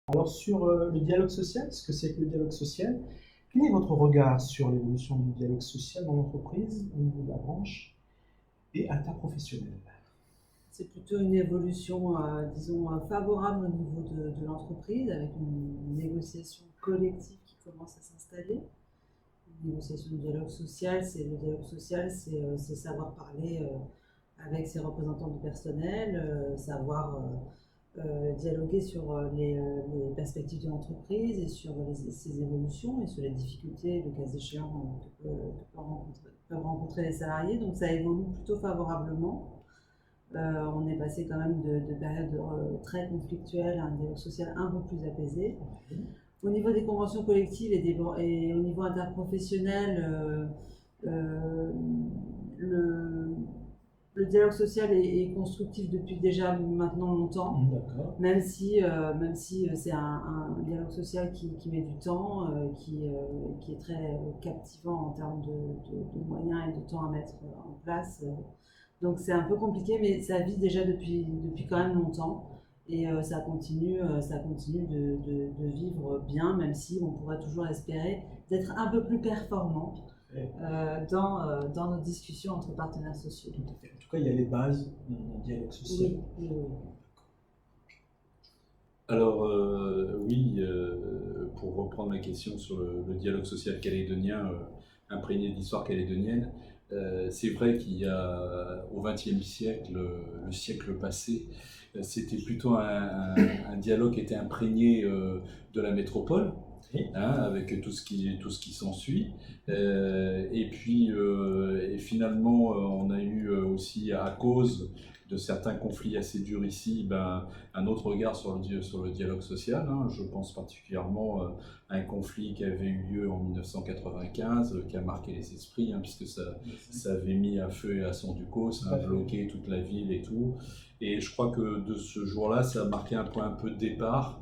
Alors sur le dialogue social, ce que c'est que le dialogue social, quel est votre regard sur l'évolution du dialogue social dans l'entreprise, au niveau de la branche et interprofessionnelle? C'est plutôt une évolution, disons, favorable au niveau de l'entreprise, avec une négociation collective qui commence à s'installer. Une négociation de dialogue social, c'est savoir parler avec ses représentants du personnel, savoir dialoguer sur les perspectives de l'entreprise et sur ses évolutions et sur les difficultés, le cas échéant, peuvent rencontrer les salariés. Donc ça évolue plutôt favorablement. On est passé quand même de périodes très conflictuelles à un dialogue social un peu plus apaisé. Au niveau des conventions collectives et au niveau interprofessionnel, euh, le, le dialogue social est constructif depuis déjà maintenant longtemps, même si c'est un dialogue social qui met du temps, qui est très captivant en termes de moyens et de temps à mettre en place. Donc c'est un peu compliqué, mais ça vit déjà depuis quand même longtemps. Et ça continue de vivre bien, même si on pourrait toujours espérer d'être un peu plus performant dans nos discussions entre partenaires sociaux. Tout à fait. En tout cas, il y a les bases d'un dialogue social. Oui, oui. Alors, oui, pour reprendre ma question sur le dialogue social calédonien, imprégné d'histoire calédonienne, c'est vrai qu'il y a au XXe siècle, le siècle passé, c'était plutôt un dialogue qui était imprégné de la métropole, avec tout ce qui s'ensuit. Et puis, et finalement, on a eu aussi, à cause de certains conflits assez durs ici, un autre regard sur le dialogue social. Je pense particulièrement à un conflit qui avait eu lieu en 1995, qui a marqué les esprits, puisque ça avait mis à feu et à sang du cause, ça a bloqué toute la ville et tout. Et je crois que de ce jour-là, ça a marqué un point un peu de départ,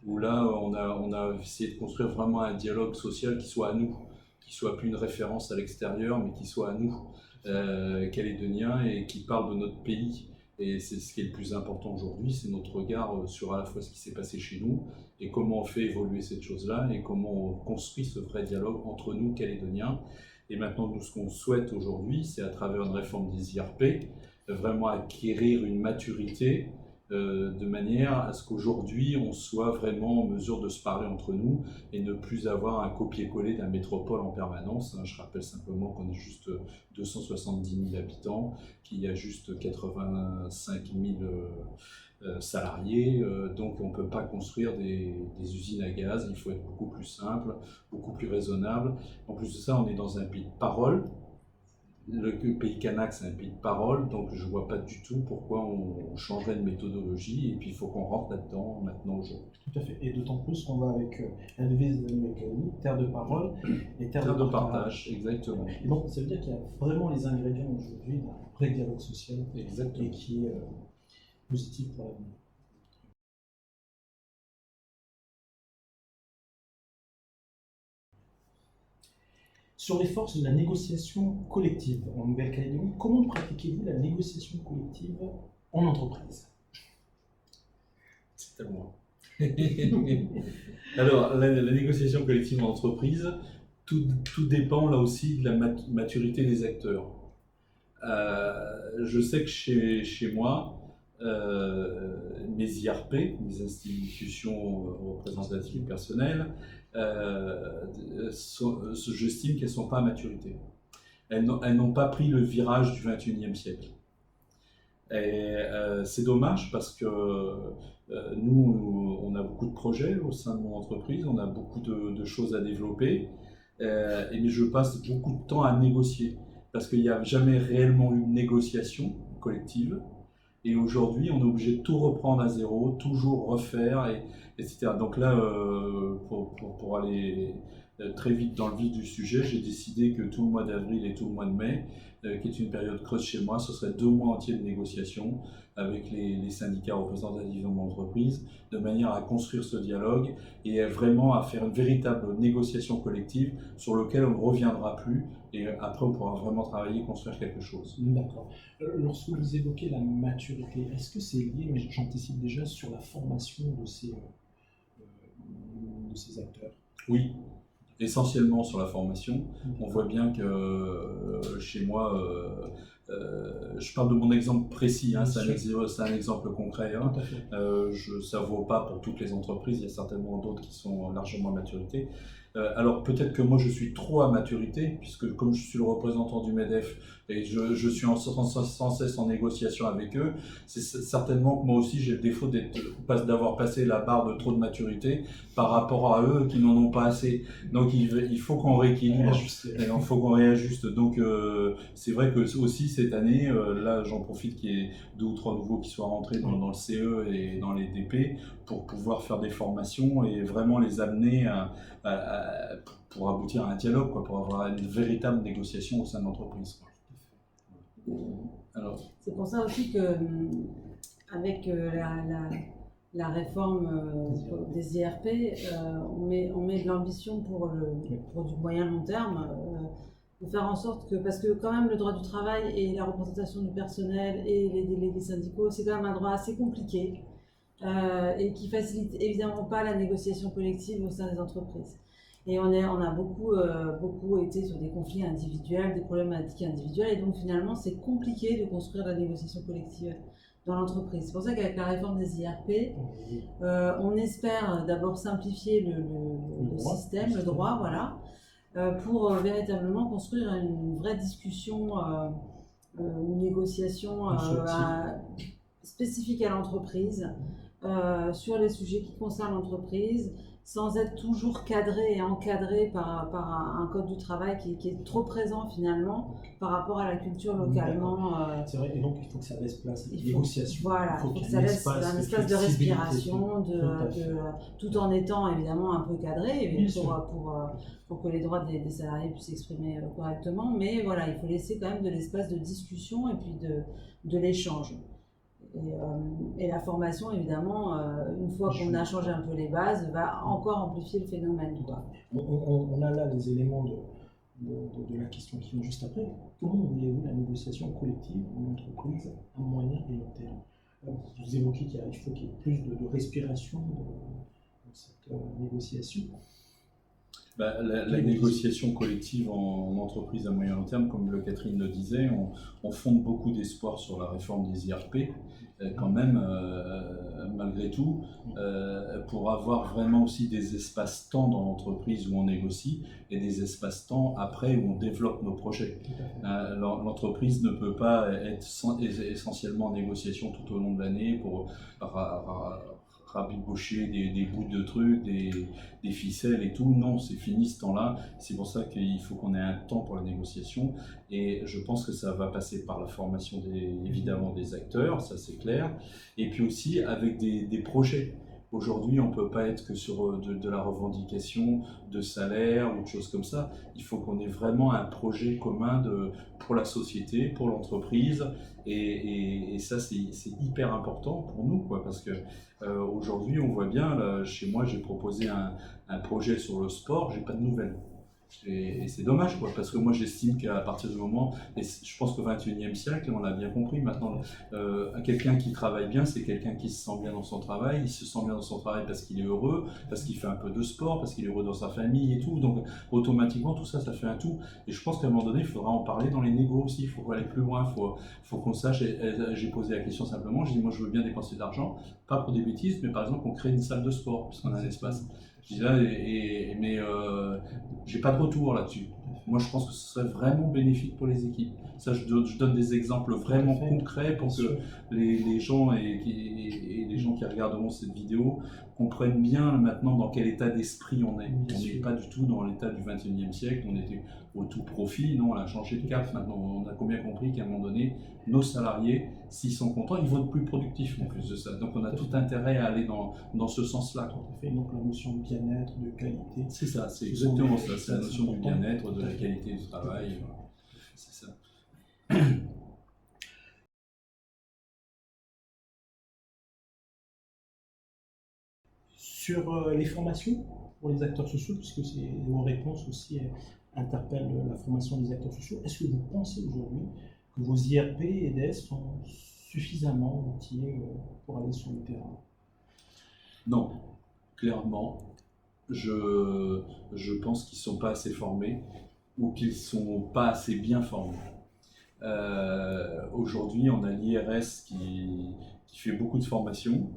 où là, on a essayé de construire vraiment un dialogue social qui soit à nous, qui soit plus une référence à l'extérieur, mais qui soit à nous, calédoniens, et qui parle de notre pays. Et c'est ce qui est le plus important aujourd'hui, c'est notre regard sur à la fois ce qui s'est passé chez nous, et comment on fait évoluer cette chose-là, et comment on construit ce vrai dialogue entre nous, Calédoniens. Et maintenant, nous, ce qu'on souhaite aujourd'hui, c'est à travers une réforme des IRP, vraiment acquérir une maturité, de manière à ce qu'aujourd'hui on soit vraiment en mesure de se parler entre nous et ne plus avoir un copier-coller d'un métropole en permanence. Je rappelle simplement qu'on est juste 270 000 habitants, qu'il y a juste 85 000 salariés, donc on ne peut pas construire des usines à gaz, il faut être beaucoup plus simple, beaucoup plus raisonnable. En plus de ça, on est dans un pays de parole. Le pays kanak, c'est un pays de parole, donc je ne vois pas du tout pourquoi on changerait de méthodologie, et puis il faut qu'on rentre là-dedans maintenant aujourd'hui. Tout à fait, et d'autant plus qu'on va avec la devise de la Nouvelle Calédonie, terre de parole et terre de partage. Exactement. Et donc ça veut dire qu'il y a vraiment les ingrédients aujourd'hui d'un vrai dialogue social. Exactement. Et qui est positif pour l'avenir. Sur les forces de la négociation collective en Nouvelle-Calédonie, comment pratiquez-vous la négociation collective en entreprise? C'est à moi. Alors, la négociation collective en entreprise, tout dépend là aussi de la maturité des acteurs. Je sais que chez moi, mes IRP, mes institutions représentatives personnelles, j'estime qu'elles ne sont pas à maturité. Elles n'ont pas pris le virage du XXIe siècle. Et c'est dommage parce que nous, on a beaucoup de projets au sein de mon entreprise, on a beaucoup de choses à développer, mais je passe beaucoup de temps à négocier parce qu'il n'y a jamais réellement eu de négociation collective. Et aujourd'hui, on est obligé de tout reprendre à zéro, toujours refaire, etc. Donc là, pour aller très vite dans le vif du sujet, j'ai décidé que tout le mois d'avril et tout le mois de mai, qui est une période creuse chez moi, ce serait 2 mois entiers de négociations avec les syndicats représentatifs de mon entreprise, de manière à construire ce dialogue et vraiment à faire une véritable négociation collective sur laquelle on ne reviendra plus, et après on pourra vraiment travailler et construire quelque chose. D'accord. Lorsque vous évoquez la maturité, est-ce que c'est lié, mais j'anticipe déjà, sur la formation de ces de ces acteurs? Oui, essentiellement sur la formation. On voit bien que chez moi, je parle de mon exemple précis, hein, c'est un exemple concret. Hein. Ça ne vaut pas pour toutes les entreprises, il y a certainement d'autres qui sont largement à maturité. Alors peut-être que moi je suis trop à maturité, puisque comme je suis le représentant du MEDEF et je suis sans cesse en négociation avec eux, c'est certainement que moi aussi j'ai le défaut d'avoir passé la barre de trop de maturité par rapport à eux qui n'en ont pas assez. Donc il faut qu'on rééquilibre, il faut qu'on réajuste. Donc c'est vrai que aussi cette année, là j'en profite qu'il y ait 2 ou 3 nouveaux qui soient rentrés dans le CE et dans les DP pour pouvoir faire des formations et vraiment les amener pour aboutir à un dialogue, quoi, pour avoir une véritable négociation au sein de l'entreprise. C'est pour ça aussi que avec la réforme des IRP, on met de l'ambition pour du moyen-long terme, de faire en sorte que, parce que quand même le droit du travail et la représentation du personnel et les délégués syndicaux, c'est quand même un droit assez compliqué et qui facilite évidemment pas la négociation collective au sein des entreprises. Et on a beaucoup été sur des conflits individuels, des problématiques individuelles, et donc finalement c'est compliqué de construire la négociation collective dans l'entreprise. C'est pour ça qu'avec la réforme des IRP, on espère d'abord simplifier le système, le droit, voilà, pour véritablement construire une vraie discussion, une négociation spécifique à l'entreprise, sur les sujets qui concernent l'entreprise, sans être toujours cadré et encadré par un code du travail qui est trop présent finalement par rapport à la culture localement. C'est vrai, et donc il faut que ça laisse place à la négociation. Voilà, il faut que ça laisse un espace de respiration, tout en étant évidemment un peu cadré pour que les droits des salariés puissent s'exprimer correctement. Mais voilà, il faut laisser quand même de l'espace de discussion et puis de l'échange. Et la formation, évidemment, une fois qu'on a changé un peu les bases, va encore amplifier le phénomène, quoi. On a là les éléments de la question qui vient juste après. Comment voyez-vous la négociation collective en entreprise à moyen et long terme? Vous évoquez qu'il faut qu'il y ait plus de respiration dans cette négociation. La négociation collective en entreprise à moyen long terme, comme Catherine le disait, on fonde beaucoup d'espoir sur la réforme des IRP, quand même, malgré tout, pour avoir vraiment aussi des espaces-temps dans l'entreprise où on négocie et des espaces-temps après où on développe nos projets. L'entreprise ne peut pas être essentiellement en négociation tout au long de l'année pour rabibocher des bouts de trucs, des ficelles et tout. Non, c'est fini ce temps-là. C'est pour ça qu'il faut qu'on ait un temps pour la négociation. Et je pense que ça va passer par la formation évidemment des acteurs, ça c'est clair. Et puis aussi avec des projets. Aujourd'hui, on ne peut pas être que sur de la revendication de salaire ou de choses comme ça. Il faut qu'on ait vraiment un projet commun pour la société, pour l'entreprise. Et ça, c'est hyper important pour nous, quoi, parce que aujourd'hui, on voit bien, là, chez moi, j'ai proposé un projet sur le sport, j'ai pas de nouvelles. Et c'est dommage, quoi, parce que moi j'estime qu'à partir du moment, et je pense qu'au XXIe siècle, on l'a bien compris maintenant, quelqu'un qui travaille bien, c'est quelqu'un qui se sent bien dans son travail, il se sent bien dans son travail parce qu'il est heureux, parce qu'il fait un peu de sport, parce qu'il est heureux dans sa famille et tout, donc automatiquement tout ça, ça fait un tout. Et je pense qu'à un moment donné, il faudra en parler dans les négos aussi, il faut aller plus loin, il faut qu'on sache, j'ai posé la question simplement, j'ai dit moi je veux bien dépenser de l'argent, pas pour des bêtises, mais par exemple on crée une salle de sport, puisqu'on a un espace. Je dis là, mais j'ai pas de retour là-dessus. Moi, je pense que ce serait vraiment bénéfique pour les équipes. Ça, je donne des exemples vraiment concrets pour que les gens et les gens qui regarderont cette vidéo comprennent bien maintenant dans quel état d'esprit on est. On n'est pas du tout dans l'état du XXIe siècle, on était au tout profit, non, on a changé de cap. Maintenant, on a bien compris qu'à un moment donné, nos salariés, s'ils sont contents, ils vont être plus productifs en plus de ça. Donc on a tout intérêt à aller dans ce sens-là. Donc la notion de bien-être, de qualité. C'est ça, c'est exactement ça, c'est la notion du bien-être, de la qualité du travail. C'est ça. Sur les formations pour les acteurs sociaux, puisque vos réponses aussi interpellent la formation des acteurs sociaux, est-ce que vous pensez aujourd'hui que vos IRP et EDS sont suffisamment outillés pour aller sur le terrain? Non, clairement. je pense qu'ils ne sont pas assez formés ou qu'ils ne sont pas assez bien formés. Aujourd'hui, on a l'IRS qui fait beaucoup de formations.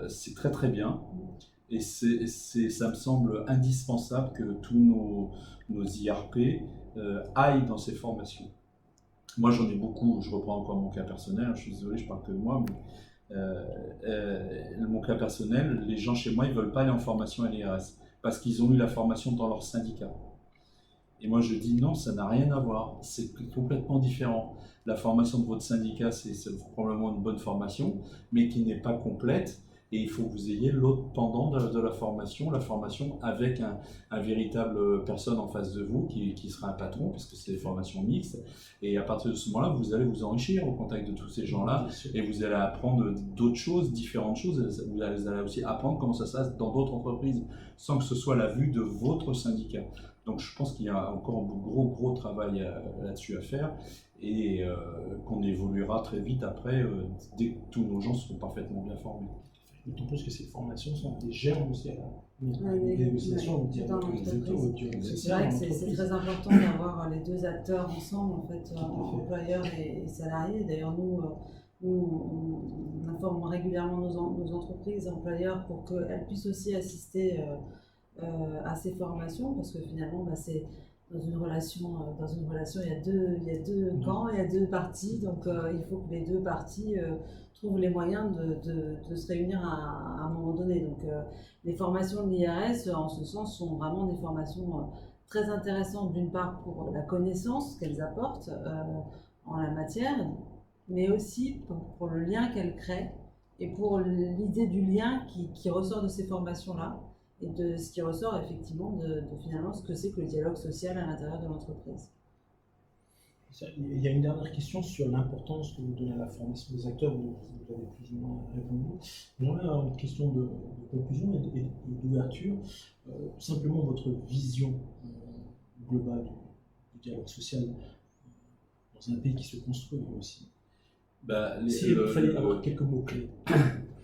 C'est très très bien. Et ça me semble indispensable que tous nos IRP aillent dans ces formations. Moi, j'en ai beaucoup. Je reprends encore mon cas personnel. Je suis désolé, je parle que de moi. Mais, mon cas personnel, les gens chez moi, ils ne veulent pas aller en formation à l'IRS parce qu'ils ont eu la formation dans leur syndicat. Et moi, je dis non, ça n'a rien à voir. C'est complètement différent. La formation de votre syndicat, c'est probablement une bonne formation, mais qui n'est pas complète. Et il faut que vous ayez l'autre pendant de la formation avec un véritable personne en face de vous qui sera un patron, puisque c'est des formations mixtes. Et à partir de ce moment-là, vous allez vous enrichir au contact de tous ces gens-là, et vous allez apprendre d'autres choses, différentes choses. Vous allez aussi apprendre comment ça se passe dans d'autres entreprises, sans que ce soit la vue de votre syndicat. Donc je pense qu'il y a encore un gros travail là-dessus à faire, et qu'on évoluera très vite après, dès que tous nos gens seront parfaitement bien formés. D'autant plus que ces formations sont des germes aussi à la négociation, au dialogue C'est vrai que c'est très important d'avoir les deux acteurs ensemble, en fait, employeurs et salariés. D'ailleurs, nous, on informe régulièrement nos entreprises, employeurs, pour qu'elles puissent aussi assister à ces formations, parce que finalement, c'est dans une relation, il y a deux camps, il y a deux parties, donc il faut que les deux parties trouvent les moyens de se réunir à un moment donné. Donc les formations de l'IRS, en ce sens, sont vraiment des formations très intéressantes, d'une part pour la connaissance qu'elles apportent en la matière, mais aussi pour le lien qu'elles créent et pour l'idée du lien qui ressort de ces formations-là, et de ce qui ressort effectivement de finalement ce que c'est que le dialogue social à l'intérieur de l'entreprise. Il y a une dernière question sur l'importance que vous donnez à la formation des acteurs, vous avez plus ou moins répondu. J'aurais une question de conclusion et d'ouverture. Simplement votre vision globale du dialogue social dans un pays qui se construit aussi. S'il fallait avoir quelques mots-clés.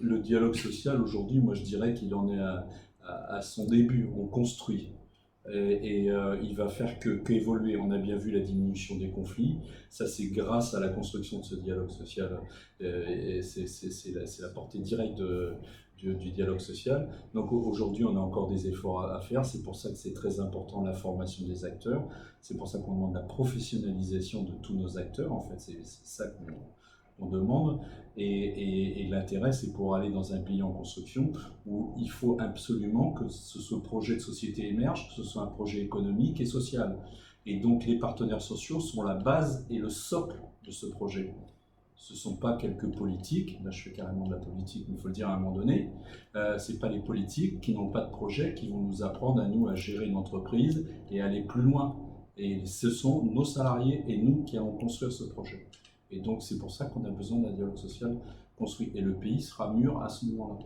Le dialogue social aujourd'hui, moi je dirais qu'il en est à son début, on construit. Et il va faire qu'évoluer. On a bien vu la diminution des conflits, ça c'est grâce à la construction de ce dialogue social, et c'est la portée directe du dialogue social. Donc aujourd'hui on a encore des efforts à faire, c'est pour ça que c'est très important la formation des acteurs, c'est pour ça qu'on demande la professionnalisation de tous nos acteurs, en fait c'est ça qu'on demande, et l'intérêt c'est pour aller dans un pays en construction où il faut absolument que ce projet de société émerge, que ce soit un projet économique et social. Et donc les partenaires sociaux sont la base et le socle de ce projet. Ce ne sont pas quelques politiques, là je fais carrément de la politique, mais il faut le dire à un moment donné, ce n'est pas les politiques qui n'ont pas de projet qui vont nous apprendre à nous à gérer une entreprise et aller plus loin. Et ce sont nos salariés et nous qui allons construire ce projet. Et donc c'est pour ça qu'on a besoin d'un dialogue social construit. Et le pays sera mûr à ce moment-là.